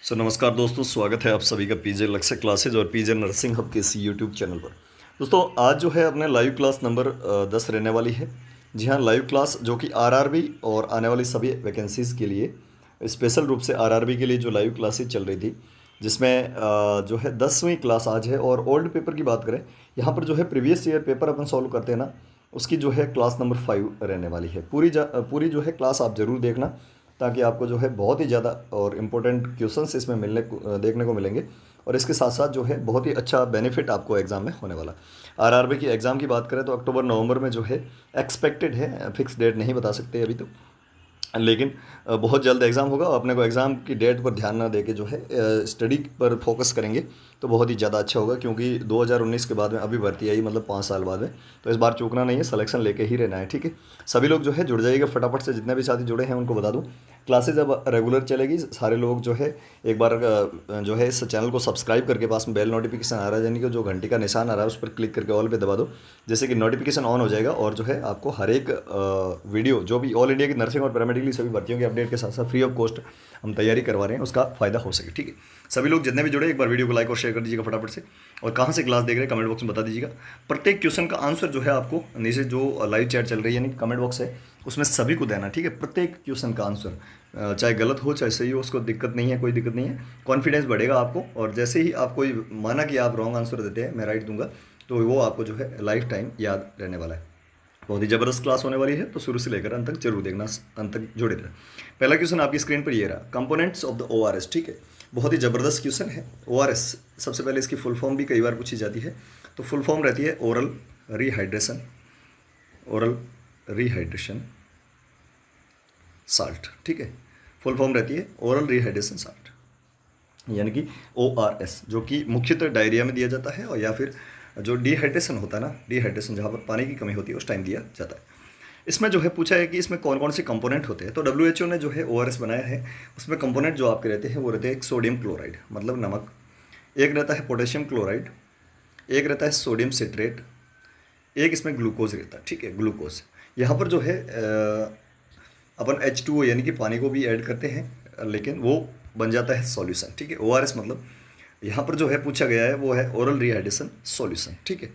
नमस्कार दोस्तों, स्वागत है आप सभी का पीजे लक्ष्य क्लासेज और पीजे नर्सिंग हब के इस यूट्यूब चैनल पर। दोस्तों आज जो है अपने लाइव क्लास नंबर 10 रहने वाली है। जी हाँ, लाइव क्लास जो कि आरआरबी और आने वाली सभी वैकेंसीज़ के लिए स्पेशल रूप से आरआरबी के लिए जो लाइव क्लासेज चल रही थी, जिसमें जो है 10वीं क्लास आज है। और ओल्ड पेपर की बात करें, यहाँ पर जो है प्रीवियस ईयर पेपर अपन सॉल्व करते हैं ना, उसकी जो है क्लास नंबर 5 रहने वाली है। पूरी जो है क्लास आप ज़रूर देखना, ताकि आपको जो है बहुत ही ज़्यादा और इम्पोर्टेंट क्वेश्चंस इसमें देखने को मिलेंगे। और इसके साथ साथ जो है बहुत ही अच्छा बेनिफिट आपको एग्ज़ाम में होने वाला। आरआरबी की एग्ज़ाम की बात करें तो अक्टूबर नवंबर में जो है एक्सपेक्टेड है, फिक्स डेट नहीं बता सकते अभी तो, लेकिन बहुत जल्द एग्ज़ाम होगा। अपने को एग्ज़ाम की डेट पर ध्यान ना देके जो है स्टडी पर फोकस करेंगे तो बहुत ही ज़्यादा अच्छा होगा, क्योंकि 2019 के बाद में अभी भर्ती आई, मतलब 5 साल बाद में। तो इस बार चूकना नहीं है, सिलेक्शन लेके ही रहना है, ठीक है। सभी लोग जो है जुड़ जाइएगा फटाफट से। जितने भी साथी जुड़े हैं उनको बता दूँ, क्लासेज अब रेगुलर चलेगी। सारे लोग जो है एक बार जो है इस चैनल को सब्सक्राइब करके पास में बेल नोटिफिकेशन आ रहा है, यानी कि जो घंटी का निशान आ रहा है उस पर क्लिक करके ऑल पे दबा दो, जैसे कि नोटिफिकेशन ऑन हो जाएगा। और जो है आपको हर एक वीडियो जो भी ऑल इंडिया की नर्सिंग और पैरामेडिकल सभी भर्तियों के अपडेट के साथ साथ फ्री ऑफ कॉस्ट हम तैयारी करवा रहे हैं, उसका फायदा हो सके, ठीक है। सभी लोग जितने भी जुड़े एक बार वीडियो को लाइक और शेयर कर दीजिएगा फटाफट से। और कहाँ से क्लास देख रहे हैं कमेंट बॉक्स में बता दीजिएगा। प्रत्येक क्वेश्चन का आंसर जो है आपको नीचे जो लाइव चैट चल रही है, यानी कमेंट बॉक्स है, उसमें सभी को देना, ठीक है। प्रत्येक क्वेश्चन का आंसर चाहे गलत हो चाहे सही हो, उसको दिक्कत नहीं है, कोई दिक्कत नहीं है। कॉन्फिडेंस बढ़ेगा आपको। और जैसे ही आप कोई माना कि आप रॉन्ग आंसर देते हैं, मैं राइट दूंगा, तो वो आपको जो है लाइफ टाइम याद रहने वाला है। बहुत ही ज़बरदस्त क्लास होने वाली है, तो शुरू से लेकर अंत तक जरूर देखना, अंत तक जुड़े रहे। पहला क्वेश्चन आपकी स्क्रीन पर ये रहा, कंपोनेंट्स ऑफ द ओआरएस, ठीक है। बहुत ही ज़बरदस्त क्वेश्चन है। ओआरएस सबसे पहले इसकी फुल फॉर्म भी कई बार पूछी जाती है। तो फुल फॉर्म रहती है oral rehydration, oral rehydration salt, ठीक है। फुल फॉर्म रहती है ओरल रिहाइड्रेशन साल्ट, यानी कि ओआरएस, जो कि मुख्यतः डायरिया में दिया जाता है, और या फिर जो डिहाइड्रेशन होता है ना, डिहाइड्रेशन जहाँ पर पानी की कमी होती है उस टाइम दिया जाता है। इसमें जो है पूछा है कि इसमें कौन कौन से कंपोनेंट होते हैं। तो डब्ल्यूएचओ ने जो है ओआरएस बनाया है, उसमें कंपोनेंट जो आपके रहते हैं वो रहते हैं, एक सोडियम क्लोराइड मतलब नमक, एक रहता है पोटेशियम क्लोराइड, एक रहता है सोडियम सिट्रेट, एक इसमें ग्लूकोज रहता है, ठीक है, ग्लूकोज। यहाँ पर जो है अपन H2O यानी कि पानी को भी ऐड करते हैं, लेकिन वो बन जाता है सॉल्यूशन, ठीक है। ओआरएस मतलब यहाँ पर जो है पूछा गया है वो है ओरल रिहाइड्रेशन सॉल्यूशन, ठीक है।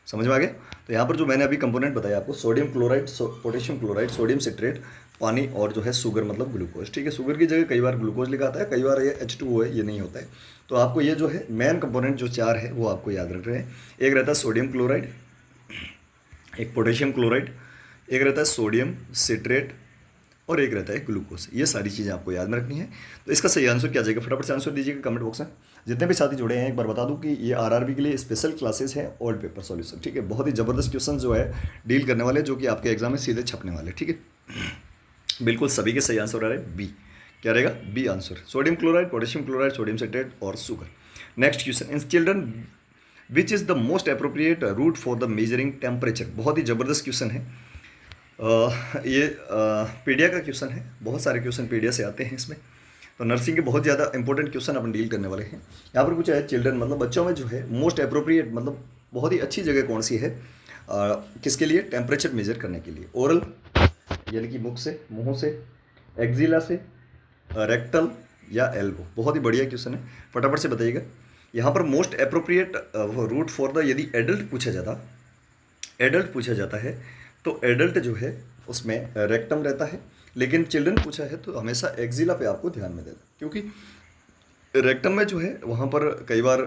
समझ में आ गया। तो यहाँ पर जो मैंने अभी कंपोनेंट बताया आपको, sodium chloride, potassium chloride, sodium citrate, पानी, और जो है शुगर मतलब ग्लूकोज, ठीक है। शुगर की जगह कई बार ग्लूकोज लिखा आता है, कई बार ये H2O है, ये नहीं होता है। तो आपको ये जो है मेन कंपोनेंट जो 4 है वो आपको याद रख रहे हैं। एक रहता है सोडियम क्लोराइड, एक पोटेशियम क्लोराइड, एक रहता है सोडियम सिट्रेट, और एक रहता है ग्लूकोज। ये सारी चीज़ें आपको याद में रखनी है। तो इसका सही आंसर क्या जाएगा, फटाफट से आंसर दीजिएगा कमेंट बॉक्स में। जितने भी साथी जुड़े हैं एक बार बता दूं कि ये आरआरबी के लिए स्पेशल क्लासेस हैं, ओल्ड पेपर सॉल्यूशन, ठीक है। बहुत ही ज़बरदस्त क्वेश्चन जो है डील करने वाले, जो कि आपके एग्जाम में सीधे छपने वाले, ठीक है। बिल्कुल सभी के सही आंसर आ रहे हैं बी। क्या रहेगा, B answer, sodium chloride, potassium chloride, sodium citrate और sugar. Next question, in children which is the most appropriate route for the measuring temperature. बहुत ही ज़बरदस्त क्वेश्चन है। ये पीडिया का क्वेश्चन है। बहुत सारे क्वेश्चन पीडिया से आते हैं इसमें। तो नर्सिंग के बहुत ज़्यादा इंपॉर्टेंट क्वेश्चन अपन डील करने वाले हैं। यहाँ पर कुछ है चिल्ड्रन मतलब बच्चों में जो है मोस्ट अप्रोप्रिएट मतलब बहुत ही अच्छी जगह कौन सी है, किसके लिए, टेम्परेचर मेजर करने के लिए। ओरल यानी कि मुख से, मुंह से, एक्जिला से, रेक्टल या एल्बो। बहुत ही बढ़िया क्वेश्चन है, फटाफट से बताइएगा। यहाँ पर most appropriate route for the, यदि एडल्ट पूछा जाता है तो एडल्ट जो है उसमें रेक्टम रहता है, लेकिन चिल्ड्रन पूछा है तो हमेशा एक्जिला पे आपको ध्यान में देना, क्योंकि रेक्टम में जो है वहाँ पर कई बार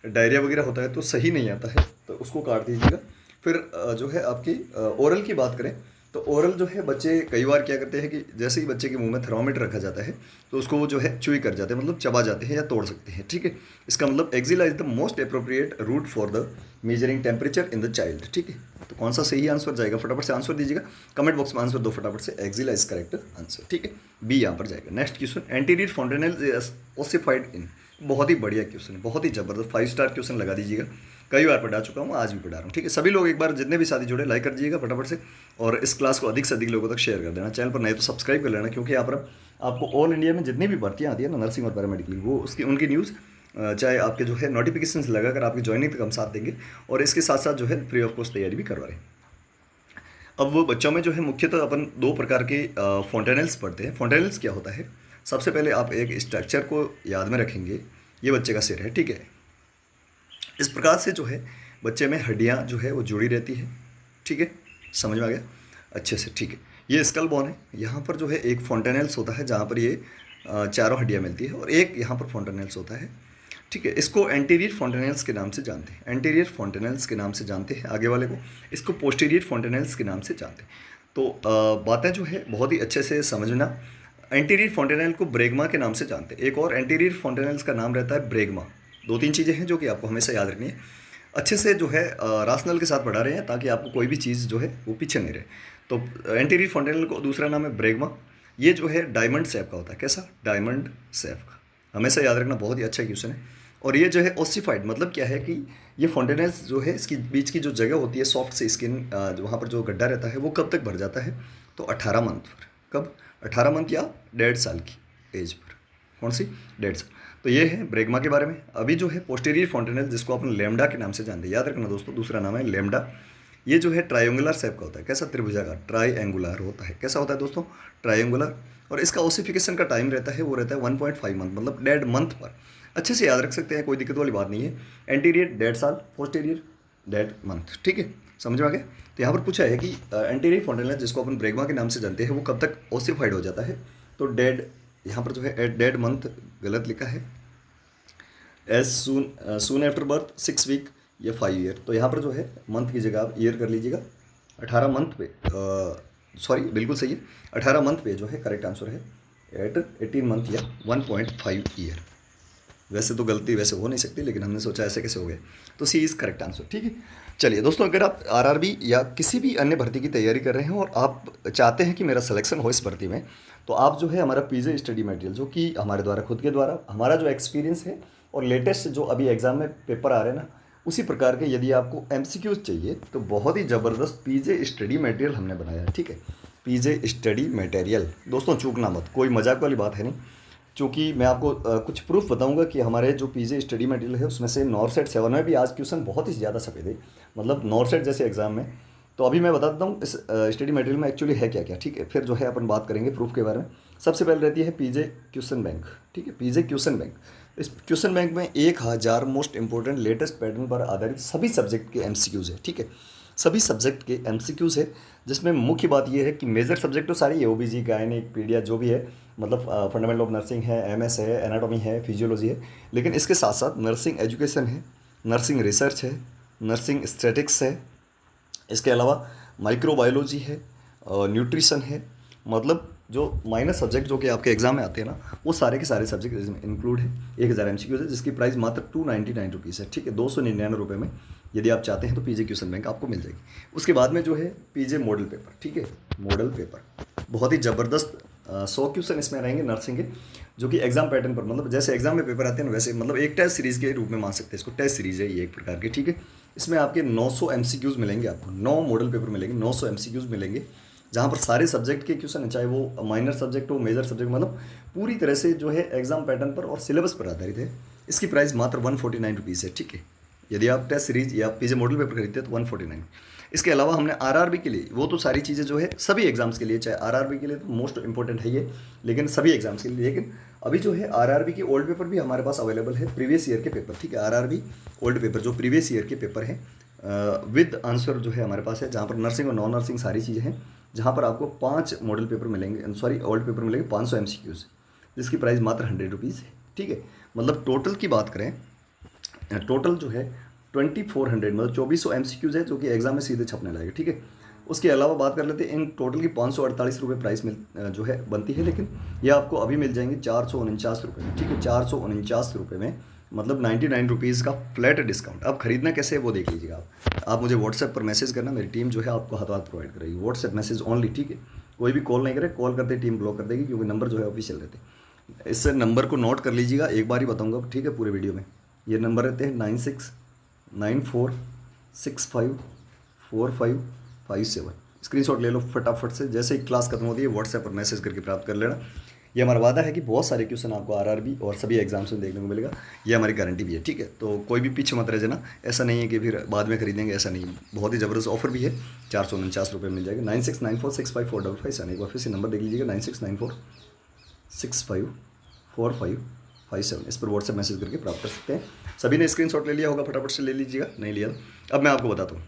डायरिया वगैरह होता है तो सही नहीं आता है, तो उसको काट दीजिएगा। फिर जो है आपकी ओरल की बात करें तो ओरल जो है बच्चे कई बार क्या करते हैं कि जैसे ही बच्चे के मुंह में थर्मामीटर रखा जाता है तो उसको वो जो है चुई कर जाते हैं, मतलब चबा जाते हैं या तोड़ सकते हैं, ठीक है। इसका मतलब axilla is the most appropriate route for the measuring temperature in the child, ठीक है। तो कौन सा सही आंसर जाएगा, फटाफट से आंसर दीजिएगा कमेंट बॉक्स में, आंसर दो फटाफट से। एक्जिला इज करेक्ट आंसर, ठीक है, बी यहाँ पर जाएगा। नेक्स्ट क्वेश्चन, एंटीरियर फोंटेनल ओसिफाइड इन। बहुत ही बढ़िया क्वेश्चन है, बहुत ही जबरदस्त 5 स्टार क्वेश्चन लगा दीजिएगा। कई बार पढ़ा चुका हूँ, आज भी पढ़ा रहा हूँ, ठीक है। सभी लोग एक बार जितने भी साथी जुड़े लाइक कर दीजिएगा फटाफट से, और इस क्लास को अधिक से अधिक लोगों तक शेयर कर देना। चैनल पर नहीं तो सब्सक्राइब कर लेना, क्योंकि यहाँ पर आपको ऑल इंडिया में जितनी भी भर्तियाँ आती है ना नर्सिंग और पैरामेडिकल, वो उसकी उनकी न्यूज़ चाहे आपके जो है नोटिफिकेशन लगाकर आपकी ज्वाइनिंग तक हम साथ देंगे, और इसके साथ साथ जो है फ्री ऑफ कॉस्ट तैयारी भी करवा रहे हैं। अब वो बच्चों में जो है मुख्यतः अपन 2 प्रकार के फोंटेनल्स पढ़ते हैं। फोंटेनल्स क्या होता है, सबसे पहले आप एक स्ट्रक्चर को याद में रखेंगे। ये बच्चे का सिर है, ठीक है। इस प्रकार से जो है बच्चे में हड्डियाँ जो है वो जुड़ी रहती है, ठीक है। समझ में आ गया अच्छे से, ठीक है। ये स्कल बोन है। यहाँ पर जो है एक फोंटेनेल्स होता है जहाँ पर ये चारों हड्डियाँ मिलती है, और एक यहाँ पर फोंटेनेल्स होता है, ठीक है। इसको एंटीरियर फोंटेनेल्स के नाम से जानते हैं, एंटीरियर फोंटेनेल्स के नाम से जानते हैं आगे वाले को। इसको पोस्टीरियर फोंटेनेल्स के नाम से जानते हैं। तो बातें जो है बहुत ही अच्छे से समझना। एंटीरियर फोंटेनेल को ब्रेगमा के नाम से जानते हैं। एक और एंटीरियर फोंटेनेल्स का नाम रहता है ब्रेगमा। दो तीन चीज़ें हैं जो कि आपको हमेशा याद रखनी है। अच्छे से जो है राशनल के साथ पढ़ा रहे हैं ताकि आपको कोई भी चीज़ जो है वो पीछे नहीं रहे। तो एंटीरियर फोंटेनेल को दूसरा नाम है ब्रेगमा। ये जो है डायमंड शेप का होता है। कैसा? डायमंड शेप का। हमेशा याद रखना, बहुत ही अच्छा क्वेश्चन है। और ये जो है ओसिफाइड, मतलब क्या है कि ये फोंटेनेल्स जो है इसकी बीच की जो जगह होती है सॉफ्ट से स्किन, वहाँ पर जो गड्ढा रहता है वो कब तक भर जाता है? तो 18 मंथ पर। कब? 18 मंथ या 1.5 साल की एज पर। कौन सी? 1.5 साल। तो ये है ब्रेगमा के बारे में। अभी जो है पोस्टीरियर फोंटेनेल, जिसको अपन लेमडा के नाम से जानते हैं, याद रखना दोस्तों, दूसरा नाम है लेमडा। ये जो है ट्रायंगुलर शेप का होता है। कैसा? त्रिभुजाकार, ट्रायंगुलर होता है। कैसा होता है दोस्तों? ट्रायंगुलर। और इसका ओसिफिकेशन का टाइम रहता है, वो रहता है 1.5 मंथ, मतलब 1.5 मंथ पर। अच्छे से याद रख सकते हैं, कोई दिक्कत वाली बात नहीं है। एंटीरियर 1.5 साल, पोस्टीरियर 1.5 मंथ, ठीक है। समझ में आ गया? तो यहाँ पर पूछा है कि एंटीरियर फोंटेनेल, जिसको अपन ब्रेगमा के नाम से जानते हैं, वो कब तक ओसिफाइड हो जाता है? तो 1.5, यहाँ पर जो है 1.5 मंथ गलत लिखा है। As soon after birth, 6 week या 5 ईयर। तो यहाँ पर जो है मंथ की जगह आप ईयर कर लीजिएगा। 18 मंथ पे, सॉरी बिल्कुल सही है, 18 मंथ पे जो है करेक्ट आंसर है एट 18 मंथ या 1.5 ईयर। वैसे तो गलती वैसे हो नहीं सकती, लेकिन हमने सोचा ऐसे कैसे हो गए, तो सी इज़ करेक्ट आंसर, ठीक है। चलिए दोस्तों, अगर आप आरआरबी या किसी भी अन्य भर्ती की तैयारी कर रहे हैं और आप चाहते हैं कि मेरा सिलेक्शन हो इस भर्ती में, तो आप जो है हमारा पीजे स्टडी मटेरियल, जो कि हमारे द्वारा खुद के द्वारा हमारा जो एक्सपीरियंस है और लेटेस्ट जो अभी एग्ज़ाम में पेपर आ रहे हैं ना, उसी प्रकार के यदि आपको एमसीक्यूज चाहिए तो बहुत ही ज़बरदस्त पीजे स्टडी मटेरियल हमने बनाया है, ठीक है। पीजे स्टडी मटेरियल दोस्तों, चूकना मत, कोई मजाक वाली बात है नहीं। चूँकि मैं आपको कुछ प्रूफ बताऊंगा कि हमारे जो पीजे स्टडी मटेरियल है उसमें से नॉर्सेट 7 में भी आज क्वेश्चन बहुत ही ज़्यादा छपे थे, मतलब नॉर्सेट जैसे एग्जाम में। तो अभी मैं बता देता हूँ इस स्टडी मटेरियल में एक्चुअली है क्या क्या, ठीक है। फिर जो है अपन बात करेंगे प्रूफ के बारे में। सबसे पहले रहती है पीजे क्वेश्चन बैंक, ठीक है। पीजे क्वेश्चन बैंक, इस क्वेश्चन बैंक में 1000 मोस्ट इंपॉर्टेंट लेटेस्ट पैटर्न पर आधारित सभी सब्जेक्ट के एमसीक्यूज है, ठीक है। सभी सब्जेक्ट के एमसीक्यूज है, जिसमें मुख्य बात यह है कि मेजर सब्जेक्ट तो सारी है, ओबीजी, गायनिक, पीडिया, जो भी है, मतलब फंडामेंटल ऑफ नर्सिंग है, एमएस है, एनाटॉमी है, फिजियोलॉजी है। लेकिन इसके साथ साथ नर्सिंग एजुकेशन है, नर्सिंग रिसर्च है, नर्सिंग स्टैटिक्स है, इसके अलावा माइक्रोबायोलॉजी है, न्यूट्रिशन है। मतलब जो माइनर सब्जेक्ट जो कि आपके एग्जाम में आते हैं ना, वो सारे के सारे सब्जेक्ट इसमें इंक्लूड है। 1000 एमसीक्यूज है, जिसकी प्राइस मात्र 299 रुपीज़ है, ठीक है। 299 रुपये में यदि आप चाहते हैं तो पीजे क्वेश्चन बैंक आपको मिल जाएगी। उसके बाद में जो है पीजे मॉडल पेपर, ठीक है। मॉडल पेपर बहुत ही ज़बरदस्त 100 क्वेश्चन इसमें रहेंगे नर्सिंग के, जो कि एग्जाम पैटर्न पर, मतलब जैसे एग्जाम में पेपर आते हैं ना वैसे, मतलब एक टेस्ट सीरीज़ के रूप में मान सकते हैं इसको। टेस्ट सीरीज़ है ये एक प्रकार की, ठीक है। इसमें आपके 900 एमसीक्यूज मिलेंगे, आपको 9 मॉडल पेपर मिलेंगे, 900 एमसीक्यूज मिलेंगे, जहाँ पर सारे सब्जेक्ट के क्वेश्चन है, चाहे वो माइनर सब्जेक्ट हो, मेजर सब्जेक्ट, मतलब पूरी तरह से जो है एग्जाम पैटर्न पर और सिलेबस पर आधारित है। इसकी प्राइस मात्र 149 रुपीज़ है, ठीक है। यदि आप टेस्ट सीरीज या पीजे मॉडल पेपर खरीदते हैं तो 149। इसके अलावा हमने आरआरबी के लिए, वो तो सारी चीज़ें जो है सभी एग्जाम्स के लिए, चाहे आरआरबी के लिए तो मोस्ट इंपॉर्टेंट है ये, लेकिन सभी एग्जाम्स के लिए। लेकिन अभी जो है आरआरबी के ओल्ड पेपर भी हमारे पास अवेलेबल है, प्रीवियस ईयर के पेपर, ठीक है। आरआरबी ओल्ड पेपर जो प्रीवियस ईयर के पेपर हैं विद आंसर जो है हमारे पास है, जहाँ पर नर्सिंग और नॉन नर्सिंग सारी चीज़ें हैं, जहाँ पर आपको 5 मॉडल पेपर मिलेंगे, सॉरी ओल्ड पेपर मिलेंगे 500 एमसीक्यूज, जिसकी प्राइस मात्र 100 रुपीज़ है, ठीक है। मतलब टोटल की बात करें, टोटल जो है 2400, मतलब 2400 एमसीक्यूज है, जो कि एग्जाम में सीधे छपने लगेगा, ठीक है। उसके अलावा बात कर लेते हैं इन टोटल की 548 रुपये प्राइस जो है बनती है, लेकिन ये आपको अभी मिल जाएंगे 449 रुपये में, ठीक है। 449 रुपये में, मतलब 99 रुपीज़ का फ्लैट डिस्काउंट। अब खरीदना कैसे है वो देख लीजिएगा आप मुझे व्हाट्सएप पर मैसेज करना, मेरी टीम जो है आपको हाथों हाथ प्रोवाइड करेगी, व्हाट्सएप मैसेज ओनली, ठीक है। कोई भी कॉल नहीं करे, कॉल करते टीम ब्लॉक कर देगी, क्योंकि नंबर जो है ऑफिशियल रहते हैं। इससे नंबर को नोट कर लीजिएगा, एक बार ही बताऊँगा, ठीक है, पूरे वीडियो में। ये नंबर रहते हैं 9694654557। स्क्रीनशॉट ले लो फटाफट से, जैसे ही क्लास खत्म होती है व्हाट्सएप पर मैसेज करके प्राप्त कर लेना। ये हमारा वादा है कि बहुत सारे क्वेश्चन आपको आरआरबी और सभी एग्जाम्स में देखने को मिलेगा, ये हमारी गारंटी भी है, ठीक है। तो कोई भी पीछे मत रह जाना, ऐसा नहीं है कि फिर बाद में खरीदेंगे, ऐसा नहीं है। बहुत ही ज़बरदस्त ऑफर भी है, 449 रुपये मिल जाएगा। 9694654557, एक बार फिर से नंबर देख लीजिएगा, 9694 654557 इस पर व्हाट्सएप मैसेज करके प्राप्त कर सकते हैं। सभी ने स्क्रीनशॉट ले लिया होगा, फटाफट से ले लीजिएगा, नहीं लिया तो अब मैं आपको बताता हूँ।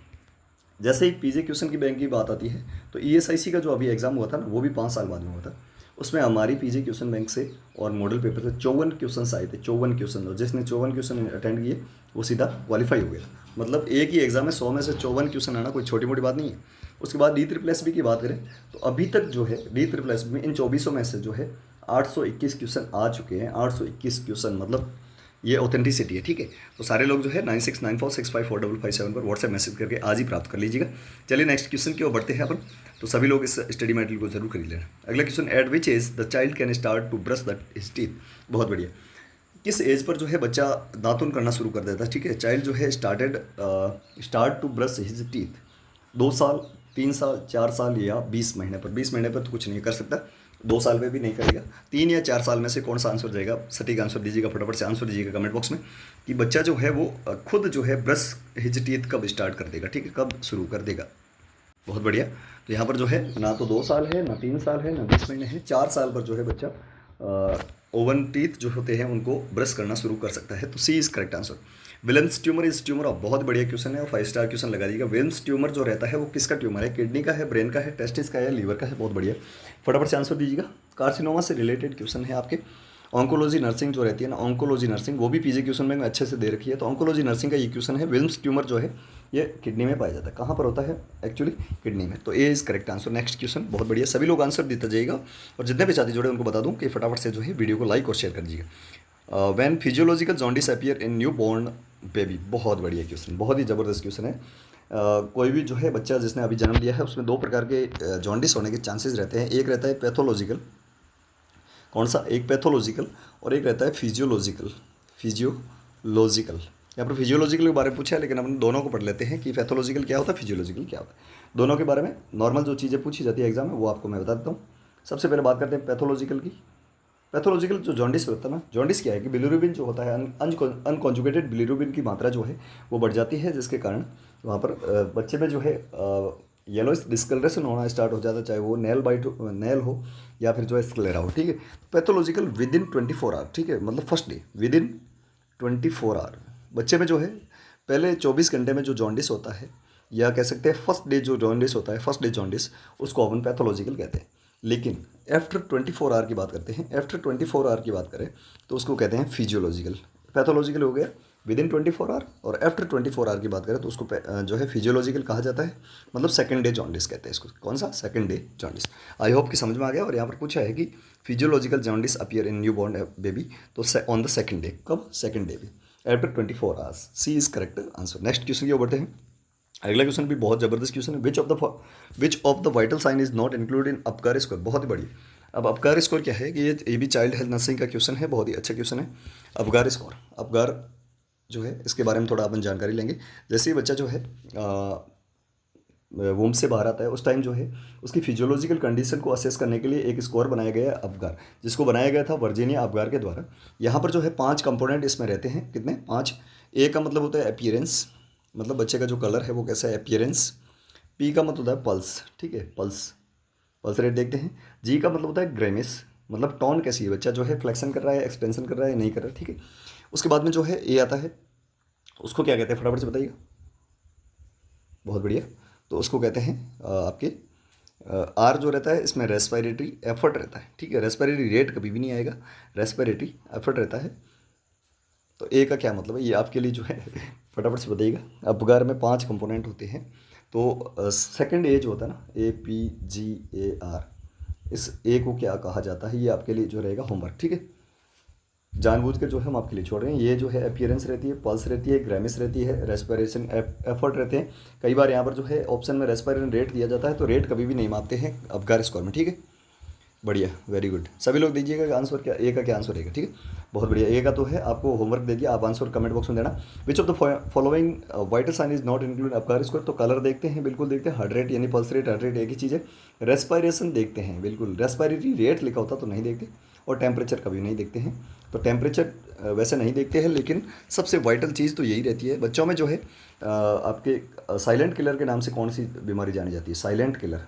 जैसे ही पीजे क्वेश्चन की बैंक की बात आती है तो ईएसआईसी का जो अभी एग्ज़ाम हुआ था ना, वो भी 5 साल बाद में हुआ था। उसमें हमारी पीजे क्वेश्चन बैंक से और मॉडल पेपर से 54 क्वेश्चन आए थे, 54 क्वेश्चन। और जिसने 54 क्वेश्चन अटेंड किए वो सीधा क्वालिफाई हो गया। मतलब एक ही एग्जाम में 100 में से 54 क्वेश्चन आना कोई छोटी मोटी बात नहीं है। उसके बाद DSSS की बात करें तो अभी तक जो है DSSS में इन 2400 में से जो है 821 क्वेश्चन आ चुके हैं। 821 क्वेश्चन मतलब ये ऑथेंटिसिटी है, ठीक है। तो सारे लोग जो है 9694654557 पर व्हाट्सएप मैसेज करके आज ही प्राप्त कर लीजिएगा। चलिए नेक्स्ट क्वेश्चन की ओर बढ़ते हैं अपन। तो सभी लोग इस स्टडी मटेरियल को जरूर खरीद लेना। अगला question, at which age the child can start to brush the his teeth. बहुत बढ़िया। किस एज पर जो है बच्चा दातुन करना शुरू कर देता है, ठीक है। चाइल्ड जो है start to brush his teeth 2 साल, 3 साल, 4 साल या 20 महीने पर। 20 महीने पर तो कुछ नहीं कर सकता, 2 साल में भी नहीं करेगा। 3 या 4 साल में से कौन सा आंसर जाएगा, सटीक आंसर दीजिएगा, फटाफट से आंसर दीजिएगा कमेंट बॉक्स में कि बच्चा जो है वो खुद जो है ब्रश हिज टीथ कब स्टार्ट कर देगा, ठीक है, कब शुरू कर देगा। बहुत बढ़िया। तो यहाँ पर जो है ना तो 2 साल है, ना 3 साल है, ना 20 महीने है, 4 साल पर जो है बच्चा ओवन टीथ जो होते हैं उनको ब्रश करना शुरू कर सकता है। तो C is correct answer. Wilms tumour is tumour of, बहुत बढ़िया क्वेश्चन है और 5 स्टार क्वेश्चन लगा दीजिएगा। विल्स ट्यूमर जो रहता है वो किसका ट्यूमर है, किडनी का है, ब्रेन का है, टेस्टिस का है, लीवर का है। बहुत बढ़िया, फटाफट से आंसर दीजिएगा। कार्सिनोमा से रिलेटेड क्वेश्चन है आपके। ऑन्कोलॉजी नर्सिंग जो रहती है ना, ऑन्कोलॉजी नर्सिंग, वो भी पीजी क्वेश्चन में अच्छे से दे रखी है। तो ऑन्कोलॉजी नर्सिंग का ये क्वेश्चन है, विल्स ट्यूमर जो है ये किडनी में पाया जाता है। कहाँ पर होता है एक्चुअली, किडनी में। तो A is correct answer. Next question, बहुत बढ़िया, सभी लोग आंसर देते जाइएगा और जितने भी साथी जुड़े उनको बता दूं कि फटाफट से जो है वीडियो को लाइक और शेयर कर दीजिएगा। When physiological jaundice appear in newborn baby, बहुत बढ़िया क्वेश्चन, बहुत ही ज़बरदस्त क्वेश्चन है। कोई भी जो है बच्चा जिसने अभी जन्म लिया है उसमें 2 प्रकार के जॉन्डिस होने के चांसेस रहते हैं। एक रहता है पैथोलॉजिकल, कौन सा, एक पैथोलॉजिकल और एक रहता है फिजियोलॉजिकल। फिजियोलॉजिकल, यहाँ पर फिजियोलॉजिकल के बारे में पूछा है, लेकिन अपन दोनों को पढ़ लेते हैं कि पैथोलॉजिकल क्या होता है, फिजियोलॉजिकल क्या होता है। दोनों के बारे में नॉर्मल जो चीज़ें पूछी जाती है एग्जाम में वो आपको मैं बता देता हूँ। सबसे पहले बात करते हैं पैथोलॉजिकल की। पैथोलॉजिकल जो जॉन्डिस होता है ना, जॉन्डिस क्या है कि बिलिरुबिन जो होता है, अनकॉन्जुगेटेड बिलिरुबिन की मात्रा जो है वो बढ़ जाती है, जिसके कारण वहाँ पर बच्चे में जो है येलोइश डिस्कलरेशन होना स्टार्ट हो जाता है, चाहे वो नेल बाइट नेल हो या फिर जो है स्क्लेरा हो, ठीक है। पैथोलॉजिकल विद इन 24 आवर, ठीक है, मतलब first day within 24 hour बच्चे में जो है पहले 24 घंटे में जो जॉन्डिस होता है, या कह सकते हैं फर्स्ट डे जो जॉन्डिस होता है, फर्स्ट डे जॉन्डिस, उसको अपन पैथोलॉजिकल कहते हैं। लेकिन आफ्टर 24 आवर की बात करते हैं, आफ्टर 24 आवर की बात करें तो उसको कहते हैं फिजियोलॉजिकल। पैथोलॉजिकल हो गया विद इन 24 आवर, और आफ्टर 24 आवर की बात करें तो उसको जो है फिजियोलॉजिकल कहा जाता है, मतलब सेकंड डे जॉन्डिस कहते हैं इसको। कौन सा, second day jaundice. I hope कि समझ में आ गया। और यहाँ पर पूछा है कि physiological jaundice appear in newborn baby, तो ऑन द सेकंड डे, कब, सेकंड डे भी, after 24 hours. C is correct answer. Next question की ओर बढ़ते हैं। अगला क्वेश्चन भी बहुत जबरदस्त क्वेश्चन है। Which of the vital sign is not include in Apgar score, बहुत ही बढ़िया। अब अपकार स्कोर क्या है कि ये भी चाइल्ड हेल्थ नर्सिंग का क्वेश्चन है, बहुत ही अच्छा क्वेश्चन है। अपकार स्कोर, अपकार जो है इसके बारे में थोड़ा अपन जानकारी लेंगे। जैसे ही बच्चा जो है वोम से बाहर आता है उस टाइम जो है उसकी फिजियोलॉजिकल कंडीशन को असेस करने के लिए एक स्कोर बनाया गया है अपगार, जिसको बनाया गया था वर्जीनिया अपगार के द्वारा। यहाँ पर जो है 5 कंपोनेंट इसमें रहते हैं, कितने, 5। ए का मतलब होता है अपीयरेंस, मतलब बच्चे का जो कलर है वो कैसा है, अपीयरेंस। पी का मतलब होता है पल्स, ठीक है, पल्स, पल्स रेट देखते हैं। जी का मतलब होता है ग्रेमिस, मतलब टोन कैसी है, बच्चा जो है फ्लेक्शन कर रहा है, एक्सपेंशन कर रहा है, नहीं कर रहा है, ठीक है। उसके बाद में जो है ए आता है, उसको क्या कहते हैं फटाफट से बताइएगा। बहुत बढ़िया, तो उसको कहते हैं आपके आर जो रहता है इसमें रेस्पिरेटरी एफर्ट रहता है, ठीक है। रेस्पिरेटरी रेट कभी भी नहीं आएगा, रेस्पिरेटरी एफर्ट रहता है। तो ए का क्या मतलब है ये आपके लिए जो है फटाफट से बताइएगा। अपगार में 5 कंपोनेंट होते हैं, तो सेकंड ए जो होता है ना, APGAR, इस ए को क्या कहा जाता है, ये आपके लिए जो रहेगा होमवर्क, ठीक है। जानबूझ के जो है हम आपके लिए छोड़ रहे हैं। ये जो है अपीयरेंस रहती है, पल्स रहती है, ग्रेमिस रहती है, रेस्पिरेशन एफर्ट रहते हैं। कई बार यहाँ पर जो है ऑप्शन में रेस्पिरेशन रेट दिया जाता है, तो रेट कभी भी नहीं मापते हैं अपगार स्कोर में, ठीक है। बढ़िया, वेरी गुड। सभी लोग दीजिएगा आंसर क्या, ए का क्या आंसर रहेगा, ठीक है। बहुत बढ़िया, ए का तो है, आपको होमवर्क दे दिया, आप आंसर कमेंट बॉक्स में देना। Which of the following vital sign is not include Apgar score, तो कलर देखते हैं, बिल्कुल देखते हैं। हार्ट रेट यानी पल्स रेट, हार्ट रेट एक ही चीज़ है। रेस्पिरेशन देखते हैं, बिल्कुल, रेस्पिरेटरी रेट लिखा होता तो नहीं देखते, और टेम्परेचर कभी नहीं देखते हैं। तो टेम्परेचर वैसे नहीं देखते हैं, लेकिन सबसे वाइटल चीज़ तो यही रहती है। बच्चों में जो है आपके साइलेंट किलर के नाम से कौन सी बीमारी जानी जाती है, साइलेंट किलर,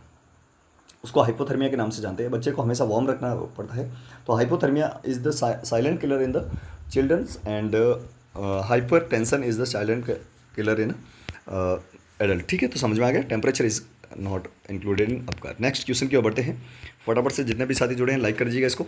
उसको हाइपोथर्मिया के नाम से जानते हैं। बच्चे को हमेशा वार्म रखना पड़ता है। तो hypothermia is the silent killer in the childrens and hypertension is the silent killer in adult. ठीक है, तो समझ में आ गया। Temperature is not included in आपका। नेक्स्ट क्वेश्चन की ओर बढ़ते हैं। फटाफट से जितने भी साथी जुड़े हैं लाइक कर दीजिएगा इसको।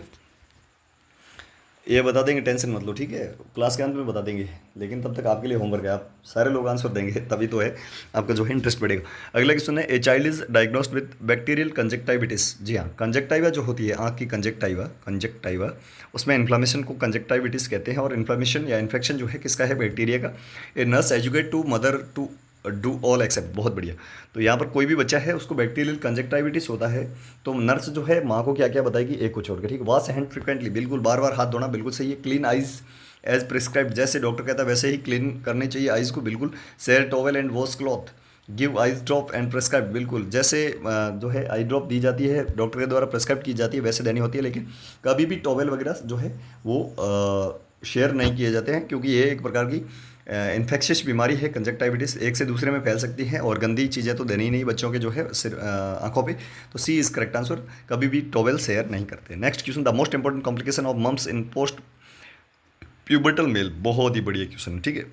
ये बता देंगे, टेंशन मत लो, ठीक है, क्लास के अंत में बता देंगे, लेकिन तब तक आपके लिए होमवर्क है, आप सारे लोग आंसर देंगे तभी तो है आपका जो है इंटरेस्ट बढ़ेगा। अगला क्वेश्चन है, a child is diagnosed with bacterial conjunctivitis. जी हाँ, कंजक्टाइवा जो होती है आँख की कंजक्टाइवा, कंजक्टाइवा उसमें इन्फ्लामेशन को कंजक्टाइविटिस कहते हैं। और इन्फ्लामेशन या इन्फेक्शन जो है किसका है, बैक्टीरिया का। A nurse educate to mother to do all except. बहुत बढ़िया। तो यहाँ पर कोई भी बच्चा है उसको बैक्टीरियल कंजक्टाइविटिस होता है, तो नर्स जो है माँ को क्या क्या बताएगी, एक को छोड़कर, ठीक है। वॉश हैंड फ्रिक्वेंटली, बिल्कुल बार बार हाथ धोना, बिल्कुल सही है। क्लीन आइज एज प्रिस्क्राइब, जैसे डॉक्टर कहता है वैसे ही क्लीन करने चाहिए आइज़ को, बिल्कुल। Share towel and wash cloth, give eyes drop and prescribe, बिल्कुल जैसे जो है आई ड्रॉप दी जाती है डॉक्टर के द्वारा प्रेस्क्राइब की जाती है वैसे देनी होती है। लेकिन कभी भी टॉवेल वगैरह जो है वो शेयर नहीं किए जाते हैं, क्योंकि ये एक प्रकार की इन्फेक्शियस बीमारी है। कंजक्टाइविटिस एक से दूसरे में फैल सकती है, और गंदी चीज़ें तो देनी ही नहीं बच्चों के जो है सिर आंखों पे। तो सी इज़ करेक्ट आंसर, कभी भी टॉवेल शेयर नहीं करते। Next question, the most important complication of mumps in post pubertal male. बहुत ही बढ़िया क्वेश्चन, ठीक है।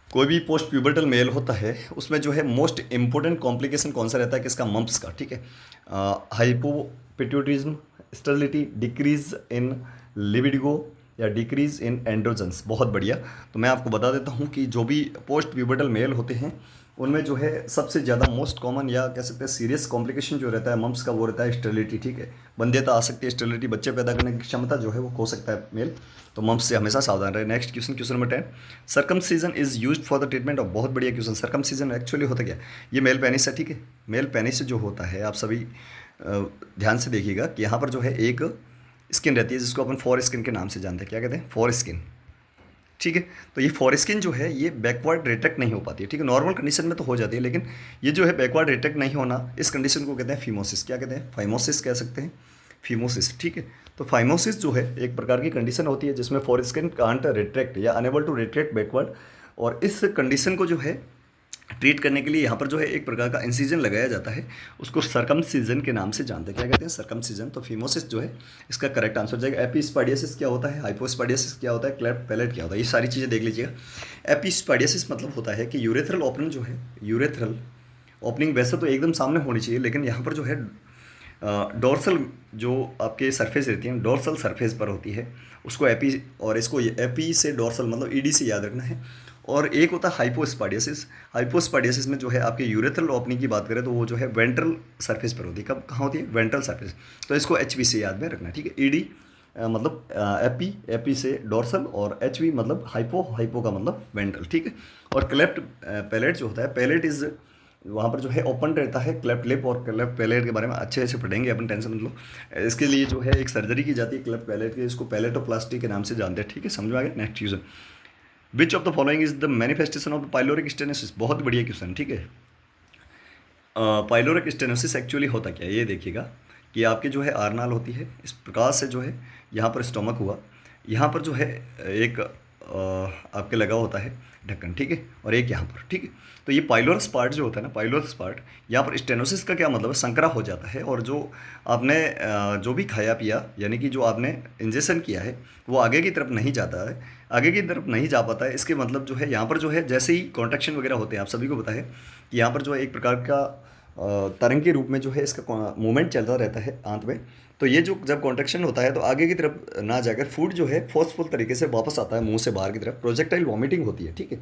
कोई भी पोस्ट प्यूबर्टल मेल होता है उसमें जो है मोस्ट इंपॉर्टेंट कॉम्प्लिकेशन कौन सा रहता है, किसका, मम्प्स का, ठीक है। हाइपोपिट्यूटिज्म, स्टेरिलिटी, डिक्रीज इन लिबिडो या डिक्रीज इन एंड्रोजन्स। बहुत बढ़िया। तो मैं आपको बता देता हूँ कि जो भी पोस्ट प्यूबर्टल मेल होते हैं उनमें जो है सबसे ज़्यादा मोस्ट कॉमन या कह सकते हैं सीरियस कॉम्प्लिकेशन जो रहता है मम्प्स का, वो रहता है स्टेरिलिटी, ठीक है। बंध्यता आ सकती है, स्टेरिलिटी, बच्चे पैदा करने की क्षमता जो है वो खो सकता है मेल। तो मम्प्स से हमेशा सावधान रहे। Next question, question number 10, circumcision is used for the treatment of. बहुत बढ़िया क्वेश्चन। सर्कमसीजन एक्चुअली होता क्या, ये मेल पेनिस है, ठीक है। मेल पेनिस जो होता है, आप सभी ध्यान से देखिएगा कि यहाँ पर जो है एक स्किन रहती है जिसको अपन फॉर स्किन के नाम से जानते हैं। क्या कहते हैं, फॉर स्किन, ठीक है। तो ये फॉर स्किन जो है ये बैकवर्ड रिट्रैक्ट नहीं हो पाती है, ठीक है। नॉर्मल कंडीशन में तो हो जाती है, लेकिन ये जो है बैकवर्ड रिट्रैक्ट नहीं होना, इस कंडीशन को कहते हैं फीमोसिस। क्या कहते हैं, फाइमोसिस कह सकते हैं, फीमोसिस, ठीक है। तो फाइमोसिस जो है एक प्रकार की कंडीशन होती है जिसमें फॉर स्किन कांट रिट्रैक्ट या अनेबल टू रिट्रैक्ट बैकवर्ड। और इस कंडीशन को जो है ट्रीट करने के लिए यहाँ पर जो है एक प्रकार का इंसिजन लगाया जाता है, उसको सर्कमसीजन के नाम से जानते हैं। क्या कहते हैं, सर्कमसीजन। तो फीमोसिस जो है इसका करेक्ट आंसर हो जाएगा। एपिस्पाइडियसिस क्या होता है, हाइपोस्पाइडियसिस क्या होता है, क्लेफ्ट पैलेट क्या होता है, ये सारी चीज़ें देख लीजिएगा। एपिस्पाइडियसिस मतलब होता है कि यूरेथ्रल ओपनिंग जो है, यूरेथ्रल ओपनिंग वैसे तो एकदम सामने होनी चाहिए, लेकिन यहाँ पर जो है डोर्सल जो आपके सरफेस रहती है, डोर्सल सरफेस पर होती है, उसको एपी, और इसको एपी से डोर्सल मतलब ईडी से याद रखना है। और एक होता है हाइपोस्पाइडियसिस। हाइपोस्पाइडियसिस में जो है आपके यूरेथ्रल ओपनिंग की बात करें तो वो जो है वेंट्रल सरफेस पर होती है। कब, कहाँ होती है, वेंट्रल सरफेस। तो इसको एचवी से याद में रखना है, ठीक है। ईडी मतलब एपी, एपी से डोर्सल, और एचवी मतलब हाइपो, हाइपो का मतलब वेंट्रल, ठीक है। और क्लेफ्ट पैलेट जो होता है, पैलेट इज वहाँ पर जो है ओपन रहता है, क्लेफ्ट लिप और क्लेफ्ट पैलेट के बारे में अच्छे से पढ़ेंगे अपन, टेंशन मत लो। इसके लिए जो है एक सर्जरी की जाती है क्लेफ्ट पैलेट की, इसको पैलेटोप्लास्टी के नाम से जानते हैं, ठीक है। समझ में आ गया। Next question, which of the following is the manifestation of the pyloric stenosis. बहुत बढ़िया क्वेश्चन, ठीक है। पाइलोरिक स्टेनोसिस एक्चुअली होता क्या है, ये देखिएगा कि आपके जो है आरनाल होती है, इस प्रकार से जो है यहाँ पर स्टोमक हुआ, यहाँ पर जो है एक आपके लगा होता है ढक्कन, ठीक है, और एक यहाँ पर, ठीक है। तो ये पाइलोरस पार्ट जो होता है ना, पाइलोरस पार्ट, यहाँ पर स्टेनोसिस का क्या मतलब है, संकरा हो जाता है। और जो आपने जो भी खाया पिया, यानी कि जो आपने इंजेक्शन किया है, वो आगे की तरफ नहीं जाता है, आगे की तरफ नहीं जा पाता है। इसके मतलब जो है यहाँ पर जो है जैसे ही कॉन्ट्रैक्शन वगैरह होते हैं, आप सभी को पता है कि यहाँ पर जो है एक प्रकार का तरंग के रूप में जो है इसका मूवमेंट चलता रहता है आंत में। तो ये जो जब कॉन्ट्रैक्शन होता है तो आगे की तरफ ना जाकर फूड जो है फोर्सफुल तरीके से वापस आता है मुंह से बाहर की तरफ, प्रोजेक्टाइल वॉमिटिंग होती है, ठीक है।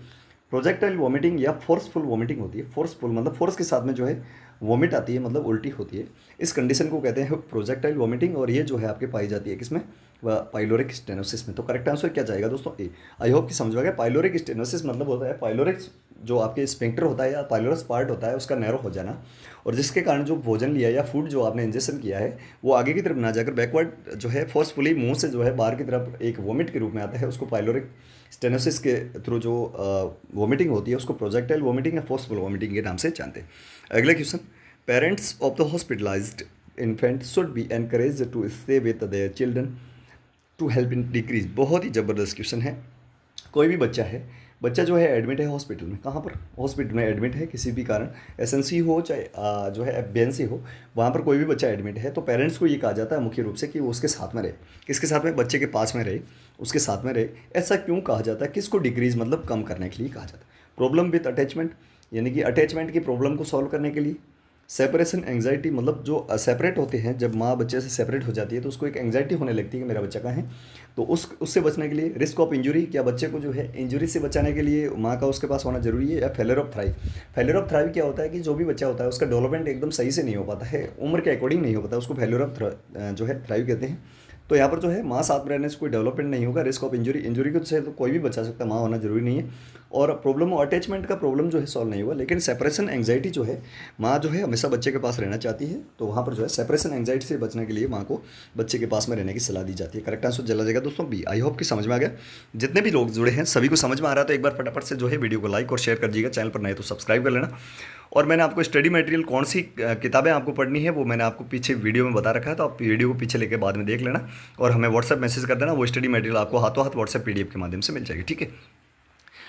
प्रोजेक्टाइल वॉमिटिंग या फोर्सफुल वॉमिटिंग होती है। फोर्सफुल मतलब फोर्स के साथ में जो है वॉमिट आती है, मतलब उल्टी होती है। इस कंडीशन को कहते हैं प्रोजेक्टाइल वॉमिटिंग, और ये जो है आपके पाई जाती है किसमें, पाइलोरिक स्टेनोसिस में। तो करेक्ट आंसर क्या जाएगा दोस्तों, ए। आई होप कि समझ में गया। पाइलोरिक स्टेनोसिस मतलब होता है पाइलोरिक जो आपके स्पिंक्टर होता है या पाइलोरस पार्ट होता है उसका नैरो हो जाना, और जिसके कारण जो भोजन लिया या फूड जो आपने इंजेक्शन किया है वो आगे की तरफ ना जाकर बैकवर्ड जो है फोर्सफुली मुंह से जो है बाहर की तरफ एक वोमिट के रूप में आता है, उसको पाइलोरिक स्टेनोसिस के थ्रू जो वोमिटिंग होती है उसको प्रोजेक्टाइल वोमिटिंग या फोर्सफुल वोमिटिंग के नाम से जानते हैं। अगला question, parents of the hospitalized infant should be encourage to stay with their children to help in decrease. बहुत ही ज़बरदस्त क्वेश्चन है। कोई भी बच्चा है बच्चा जो है एडमिट है हॉस्पिटल में, कहाँ पर, हॉस्पिटल में एडमिट है किसी भी कारण, एसएनसी हो चाहे जो है एफबीएनसी हो, वहाँ पर कोई भी बच्चा एडमिट है तो पेरेंट्स को ये कहा जाता है मुख्य रूप से कि वो उसके साथ में रहे। किसके साथ में, बच्चे के पास में रहे, उसके साथ में रहे। ऐसा क्यों कहा जाता है, किसको डिक्रीज मतलब कम करने के लिए कहा जाता है। प्रॉब्लम विथ अटैचमेंट, यानी कि अटैचमेंट की प्रॉब्लम को सॉल्व करने के लिए। सेपरेशन एंग्जाइटी, मतलब जो सेपरेट होते हैं, जब माँ बच्चे से सेपरेट हो जाती है तो उसको एक एंग्जाइटी होने लगती है कि मेरा बच्चा कहाँ है, तो उससे बचने के लिए। रिस्क ऑफ इंजरी, क्या बच्चे को जो है इंजरी से बचाने के लिए माँ का उसके पास होना जरूरी है। या failure of thrive. Failure of thrive क्या होता है कि जो भी बच्चा होता है उसका डेवलपमेंट एकदम सही से नहीं हो पाता है, उम्र के अकॉर्डिंग नहीं हो पाता, उसको फेलियर ऑफ जो है थ्राइव कहते हैं। तो यहाँ पर जो है माँ साथ में रहने से कोई डेवलपमेंट नहीं होगा। रिस्क ऑफ इंजरी, इंजरी को से तो कोई भी बचा सकता है, माँ होना जरूरी नहीं है। और प्रॉब्लम अटैचमेंट का प्रॉब्लम जो है सॉल्व नहीं हुआ, लेकिन सेपरेशन एंग्जाइटी जो है, माँ जो है हमेशा बच्चे के पास रहना चाहती है, तो वहाँ पर जो है सेपरेशन एंग्जाइटी से बचने के लिए माँ को बच्चे के पास में रहने की सलाह दी जाती है। करेक्ट आंसर चला जाएगा दोस्तों बी। आई होप कि समझ में आ गया। जितने भी लोग जुड़े हैं सभी को समझ में आ रहा है, तो एक बार फटाफट से जो है वीडियो को लाइक और शेयर कर दीजिएगा। चैनल पर नए तो सब्सक्राइब कर लेना। और मैंने आपको स्टडी मटेरियल कौन सी किताबें आपको पढ़नी है वो मैंने आपको पीछे वीडियो में बता रखा है, तो आप वीडियो को पीछे लेके बाद में देख लेना और हमें व्हाट्सएप मैसेज कर देना। वो स्टडी मटेरियल आपको हाथों हाथ व्हाट्सएप पीडीएफ के माध्यम से मिल जाएगी, ठीक है।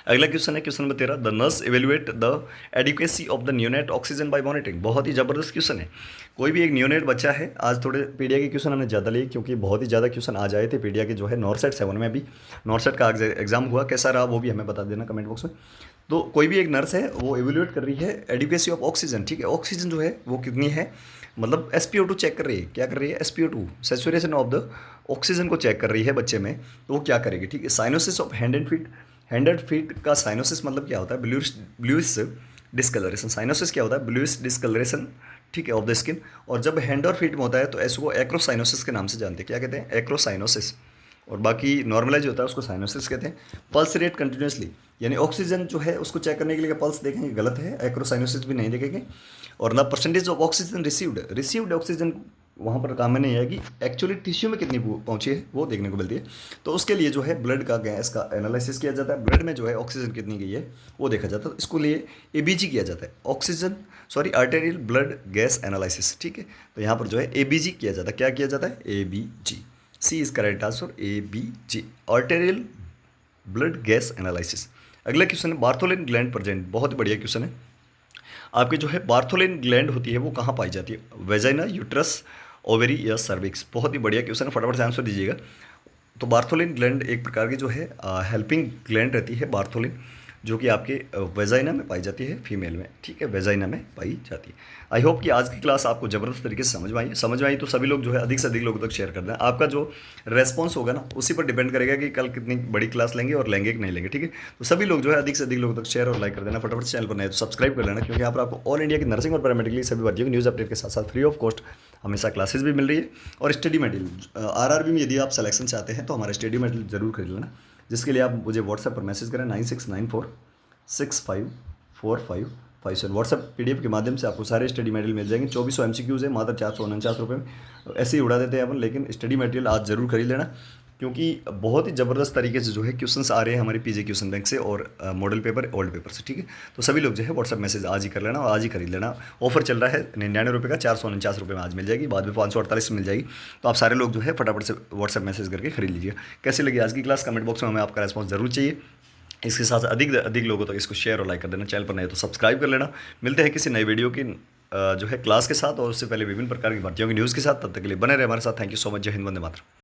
अगला क्वेश्चन है question number 13, the nurse evaluate the adequacy of the neonate oxygen by monitoring. बहुत ही जबरदस्त क्वेश्चन है। कोई भी एक न्यूनेट बच्चा है, आज थोड़े पीडिया के क्वेश्चन हमने ज़्यादा लिए क्योंकि बहुत ही ज़्यादा क्वेश्चन आ जाए थे पीडिया के, जो है नॉर्सेट 7 में भी। नॉर्सेट का एग्जाम हुआ, कैसा रहा वो भी हमें बता देना कमेंट बॉक्स में। तो कोई भी एक नर्स है वो इवेल्युएट कर रही है एडिक्वेसी ऑफ ऑक्सीजन, ठीक है। ऑक्सीजन जो है वो कितनी है, मतलब SpO2 चेक कर रही है। क्या कर रही है, SpO2 saturation of the oxygen को चेक कर रही है बच्चे में, तो वो क्या करेगी, ठीक है। Cyanosis of hand and feet, hand and feet का साइनोसिस मतलब क्या होता है, ब्लूइश डिस्कलरेशन। साइनोसिस क्या होता है, ब्लूइश डिस्कलरेशन, ठीक है, ऑफ द स्किन। और जब हैंड और फीट में होता है तो इसको एक्रोसाइनोसिस के नाम से जानते हैं। क्या कहते हैं, एक्रोसाइनोसिस। और बाकी नॉर्मलाइज होता है उसको साइनोसिस कहते हैं। पल्स रेट कंटिन्यूसली, यानी ऑक्सीजन जो है उसको चेक करने के लिए पल्स देखेंगे, गलत है, एक्रोसाइनोसिस भी नहीं देखेंगे। और ना percentage of oxygen received oxygen वहाँ पर काम में नहीं आएगी, एक्चुअली टिश्यू में कितनी पहुँची है वो देखने को मिलती है। तो उसके लिए जो है ब्लड का गैस का एनालिसिस किया जाता है, ब्लड में जो है ऑक्सीजन कितनी गई है वो देखा जाता है। इसको लिए ABG किया जाता है, आर्टेरियल ब्लड गैस एनालिसिस, ठीक है। तो यहाँ पर जो है ABG किया जाता है। क्या किया जाता है, ABG। C is correct answer, ABG, arterial blood gas analysis. अगला क्वेश्चन है, बार्थोलिन ग्लैंड प्रेजेंट। बहुत बढ़िया क्वेश्चन है। आपके जो है बार्थोलिन ग्लैंड होती है वो कहाँ पाई जाती है, वेजाइना, यूट्रस, ओवेरी या सर्विक्स। बहुत ही बढ़िया क्वेश्चन है, फटाफट से आंसर दीजिएगा। तो बार्थोलिन ग्लैंड एक प्रकार की जो है हेल्पिंग ग्लैंड रहती है बार्थोलिन, जो कि आपके वेजाइना में पाई जाती है, फीमेल में, ठीक है, वेजाइना में पाई जाती है। आई होप कि आज की क्लास आपको ज़बरदस्त तरीके से समझ में आई तो सभी लोग जो है अधिक से अधिक लोगों तक शेयर कर दें। आपका जो रेस्पॉन्स होगा ना उसी पर डिपेंड करेगा कि कल कितनी बड़ी क्लास लेंगे और लेंगे कि नहीं लेंगे, ठीक है। तो सभी लोग जो है अधिक से अधिक लोगों तक शेयर और लाइक कर देना। फटाफट चैनल पर नए तो सब्सक्राइब कर लेना, क्योंकि यहाँ पर आपको ऑल इंडिया की नर्सिंग और पैरामेडिकल सभी भर्तियों की न्यूज़ अपडेट के साथ साथ फ्री ऑफ कॉस्ट हमेशा क्लासेस भी मिल रही है। और स्टडी मटेरियल RRB में यदि आप सिलेक्शन चाहते हैं तो हमारा स्टडी मटेरियल जरूर खरीद लेना, जिसके लिए आप मुझे व्हाट्सएप पर मैसेज करें 9694654557। व्हाट्सएप PDF के माध्यम से आपको सारे स्टडी मटेरियल मिल जाएंगे। 2400 MCQs है, मात्र 449 रुपये में ऐसे ही उड़ा देते हैं अपन, लेकिन स्टडी मटेरियल आज जरूर खरीद लेना, क्योंकि बहुत ही ज़बरदस्त तरीके से जो है क्वेश्चंस आ रहे हैं हमारे PG क्वेश्चन बैंक से और मॉडल पेपर ओल्ड पेपर से, ठीक है। तो सभी लोग जो है व्हाट्सएप मैसेज आज ही कर लेना और आज ही खरीद लेना। ऑफर चल रहा है 99 रुपये का, 449 रुपये में आज मिल जाएगी, बाद में 548 में मिल जाएगी। तो आप सारे लोग जो है फटाफट से व्हाट्सएप मैसेज करके खरीद लीजिए। कैसी लगी आज की क्लास, कमेंट बॉक्स में हमें आपका रेस्पॉन्स जरूर चाहिए। इसके साथ अधिक अधिक लोगों तक इसको शेयर और लाइक कर देना। चैनल पर नए तो सब्सक्राइब कर लेना। मिलते हैं किसी नई वीडियो की जो है क्लास के साथ, और उससे पहले विभिन्न प्रकार की भर्तियों की न्यूज़ के साथ। तब तक के लिए बने रहे हमारे साथ। Thank you so much. जय हिंद, वंदे मातरम।